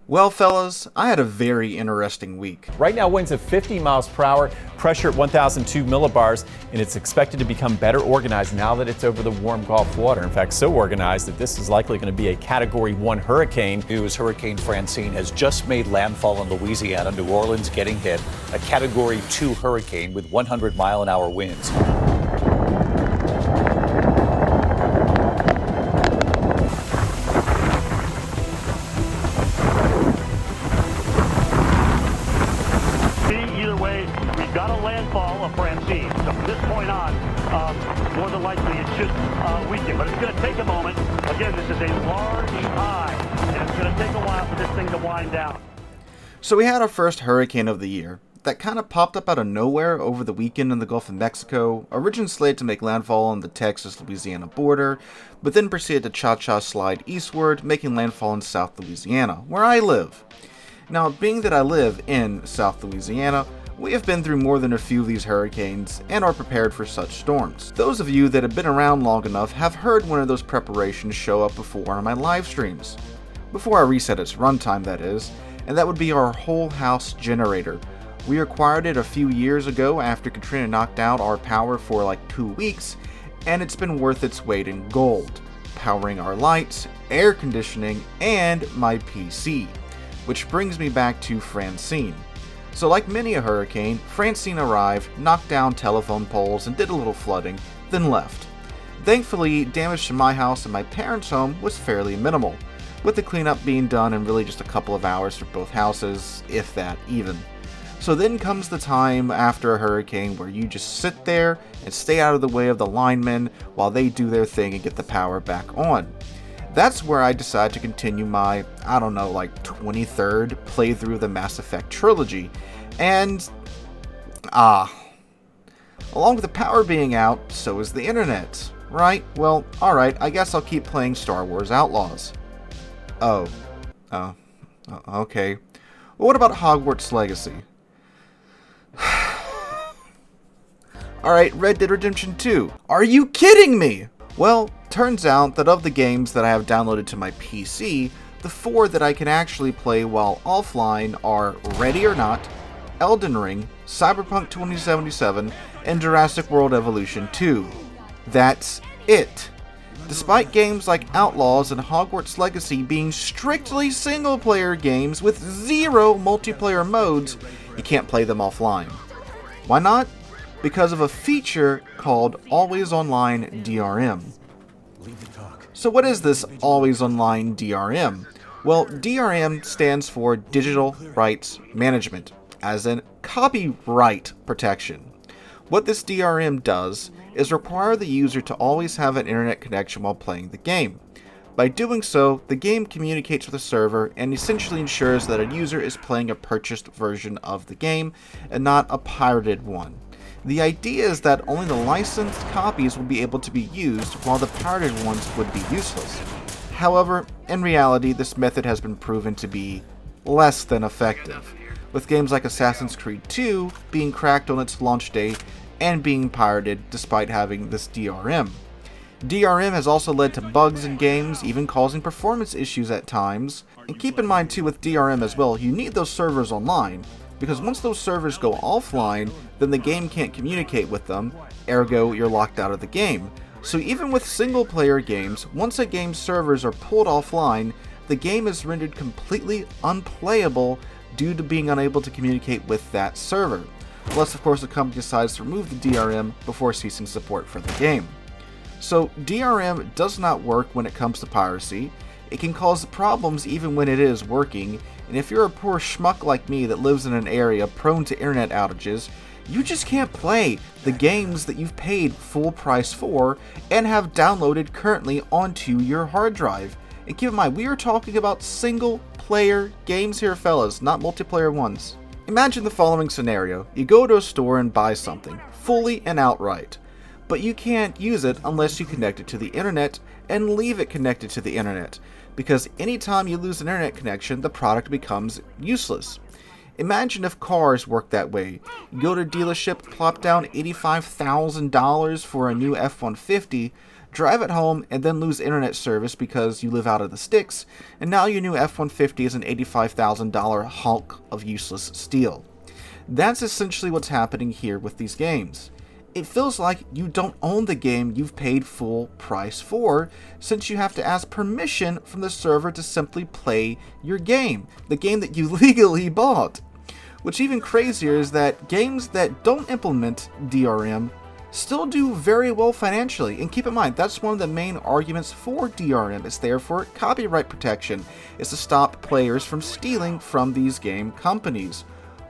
Well, fellas, I had a very interesting week. Right now, winds of 50 miles per hour, pressure at 1,002 millibars, and it's expected to become better organized now that it's over the warm Gulf water. In fact, so organized that this is likely going to be a Category 1 hurricane. News: Hurricane Francine has just made landfall in Louisiana. New Orleans getting hit. A Category 2 hurricane with 100-mile-an-hour winds. Either way, we've got a landfall of Francine. So from this point on, more than likely it should weaken. But it's going to take a moment. Again, this is a large high, and it's going to take a while for this thing to wind down. So we had our first hurricane of the year that kind of popped up out of nowhere over the weekend in the Gulf of Mexico, originally slated to make landfall on the Texas-Louisiana border, but then proceeded to cha-cha slide eastward, making landfall in South Louisiana, where I live. Now, being that I live in South Louisiana, we have been through more than a few of these hurricanes and are prepared for such storms. Those of you that have been around long enough have heard one of those preparations show up before on my live streams. Before I reset its runtime, that is, and that would be our whole house generator. We acquired it a few years ago after Katrina knocked out our power for like 2 weeks, and it's been worth its weight in gold, powering our lights, air conditioning, and my PC. Which brings me back to Francine. So like many a hurricane, Francine arrived, knocked down telephone poles, and did a little flooding, then left. Thankfully, damage to my house and my parents' home was fairly minimal, with the cleanup being done in really just a couple of hours for both houses, if that even. So then comes the time after a hurricane where you just sit there and stay out of the way of the linemen while they do their thing and get the power back on. That's where I decided to continue my, 23rd playthrough of the Mass Effect trilogy, and, along with the power being out, so is the internet, right? Well, alright, I guess I'll keep playing Star Wars Outlaws. Okay. Well, what about Hogwarts Legacy? Alright, Red Dead Redemption 2. Are you kidding me? Well, turns out that of the games that I have downloaded to my PC, the 4 that I can actually play while offline are Ready or Not, Elden Ring, Cyberpunk 2077, and Jurassic World Evolution 2. That's it. Despite games like Outlaws and Hogwarts Legacy being strictly single-player games with 0 multiplayer modes, you can't play them offline. Why not? Because of a feature called Always Online DRM. So what is this Always Online DRM? Well, DRM stands for Digital Rights Management, as in copyright protection. What this DRM does is require the user to always have an internet connection while playing the game. By doing so, the game communicates with the server and essentially ensures that a user is playing a purchased version of the game and not a pirated one. The idea is that only the licensed copies will be able to be used, while the pirated ones would be useless. However, in reality, this method has been proven to be less than effective, with games like Assassin's Creed 2 being cracked on its launch day and being pirated despite having this DRM. DRM has also led to bugs in games, even causing performance issues at times. And keep in mind too, with DRM as well, you need those servers online, because once those servers go offline, then the game can't communicate with them, ergo you're locked out of the game. So even with single-player games, once a game's servers are pulled offline, the game is rendered completely unplayable due to being unable to communicate with that server. Unless of course the company decides to remove the DRM before ceasing support for the game. So DRM does not work when it comes to piracy. It can cause problems even when it is working, and if you're a poor schmuck like me that lives in an area prone to internet outages, you just can't play the games that you've paid full price for and have downloaded currently onto your hard drive. And keep in mind, we are talking about single player games here, fellas, not multiplayer ones. Imagine the following scenario. You go to a store and buy something, fully and outright, but you can't use it unless you connect it to the internet and leave it connected to the internet, because anytime you lose an internet connection, the product becomes useless. Imagine if cars worked that way. You go to a dealership, plop down $85,000 for a new F-150, drive it home, and then lose internet service because you live out of the sticks, and now your new F-150 is an $85,000 hulk of useless steel. That's essentially what's happening here with these games. It feels like you don't own the game you've paid full price for, since you have to ask permission from the server to simply play your game, the game that you legally bought. What's even crazier is that games that don't implement DRM still do very well financially. And keep in mind, that's one of the main arguments for DRM. It's there for copyright protection. It's to stop players from stealing from these game companies.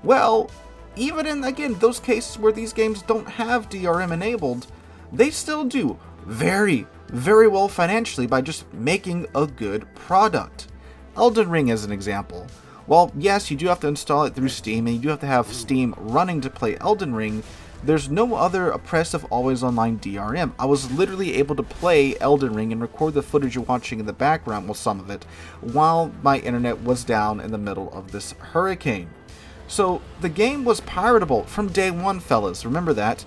Well, even in, again, those cases where these games don't have DRM enabled, they still do very, very well financially by just making a good product. Elden Ring is an example. While yes, you do have to install it through Steam, and you do have to have Steam running to play Elden Ring, there's no other oppressive always online DRM. I was literally able to play Elden Ring and record the footage you're watching in the background, well, some of it, while my internet was down in the middle of this hurricane. So the game was piratable from day one, fellas, remember that,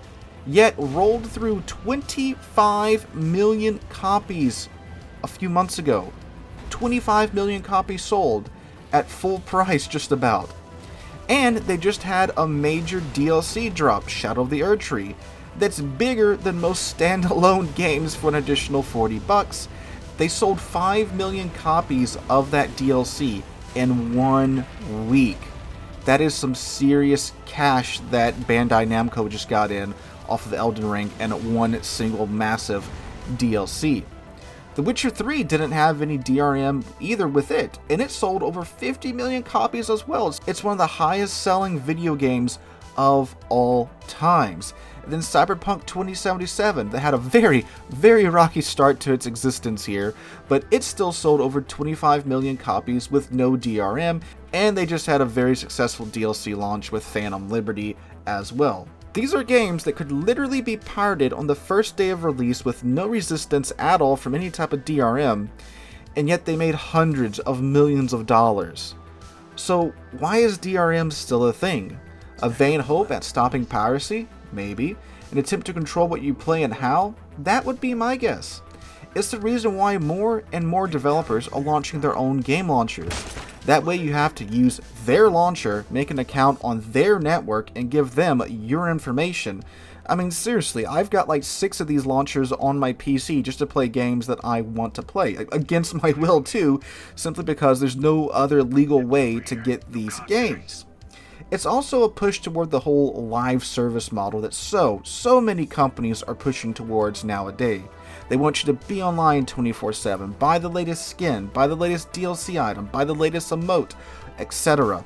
yet rolled through 25 million copies a few months ago. 25 million copies sold at full price just about. And they just had a major DLC drop, Shadow of the Erdtree, that's bigger than most standalone games for an additional $40. They sold 5 million copies of that DLC in 1 week. That is some serious cash that Bandai Namco just got in off of Elden Ring and one single massive DLC. The Witcher 3 didn't have any DRM either with it, and it sold over 50 million copies as well. It's one of the highest selling video games of all times. And then Cyberpunk 2077, that had a very, very rocky start to its existence here, but it still sold over 25 million copies with no DRM, and they just had a very successful DLC launch with Phantom Liberty as well. These are games that could literally be pirated on the first day of release with no resistance at all from any type of DRM, and yet they made hundreds of millions of dollars. So why is DRM still a thing? A vain hope at stopping piracy? Maybe. An attempt to control what you play and how? That would be my guess. It's the reason why more and more developers are launching their own game launchers. That way you have to use their launcher, make an account on their network, and give them your information. I mean, seriously, I've got like 6 of these launchers on my PC just to play games that I want to play. Against my will too, simply because there's no other legal way to get these games. It's also a push toward the whole live service model that so many companies are pushing towards nowadays. They want you to be online 24/7, buy the latest skin, buy the latest DLC item, buy the latest emote, etc.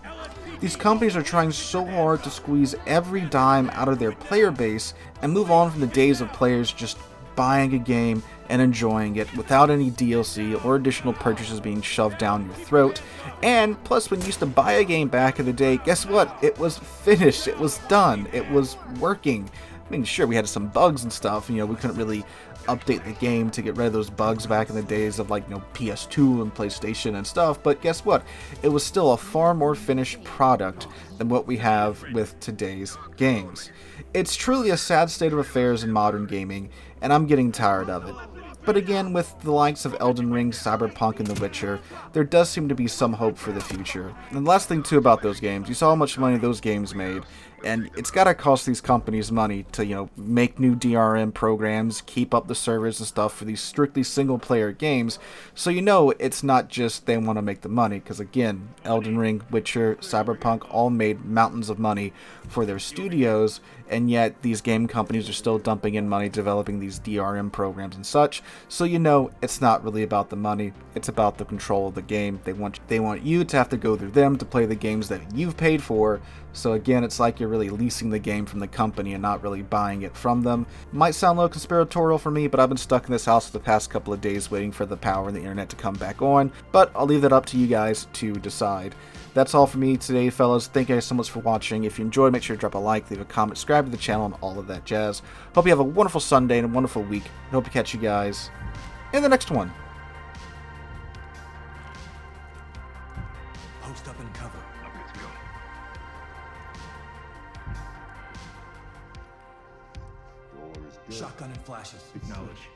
These companies are trying so hard to squeeze every dime out of their player base and move on from the days of players just buying a game and enjoying it without any DLC or additional purchases being shoved down your throat. And plus, when you used to buy a game back in the day, guess what? It was finished, it was done, it was working. I mean, sure, we had some bugs and stuff, we couldn't really update the game to get rid of those bugs back in the days of PS2 and PlayStation and stuff, but guess what? It was still a far more finished product than what we have with today's games. It's truly a sad state of affairs in modern gaming, and I'm getting tired of it. But again, with the likes of Elden Ring, Cyberpunk, and The Witcher, there does seem to be some hope for the future. And the last thing too about those games, you saw how much money those games made, and it's gotta cost these companies money to, make new DRM programs, keep up the servers and stuff for these strictly single-player games, so it's not just they want to make the money, because again, Elden Ring, Witcher, Cyberpunk all made mountains of money for their studios, and yet these game companies are still dumping in money developing these DRM programs and such, so it's not really about the money, it's about the control of the game. They want you to have to go through them to play the games that you've paid for, so again, it's like you're really leasing the game from the company and not really buying it from them. Might sound a little conspiratorial for me, but I've been stuck in this house for the past couple of days waiting for the power and the internet to come back on, but I'll leave that up to you guys to decide. That's all for me today, fellas. Thank you guys so much for watching. If you enjoyed, make sure to drop a like, leave a comment, subscribe to the channel, and all of that jazz. Hope you have a wonderful Sunday and a wonderful week, and hope to catch you guys in the next one. Post up and cover. Let's go. Shotgun and flashes. Acknowledge.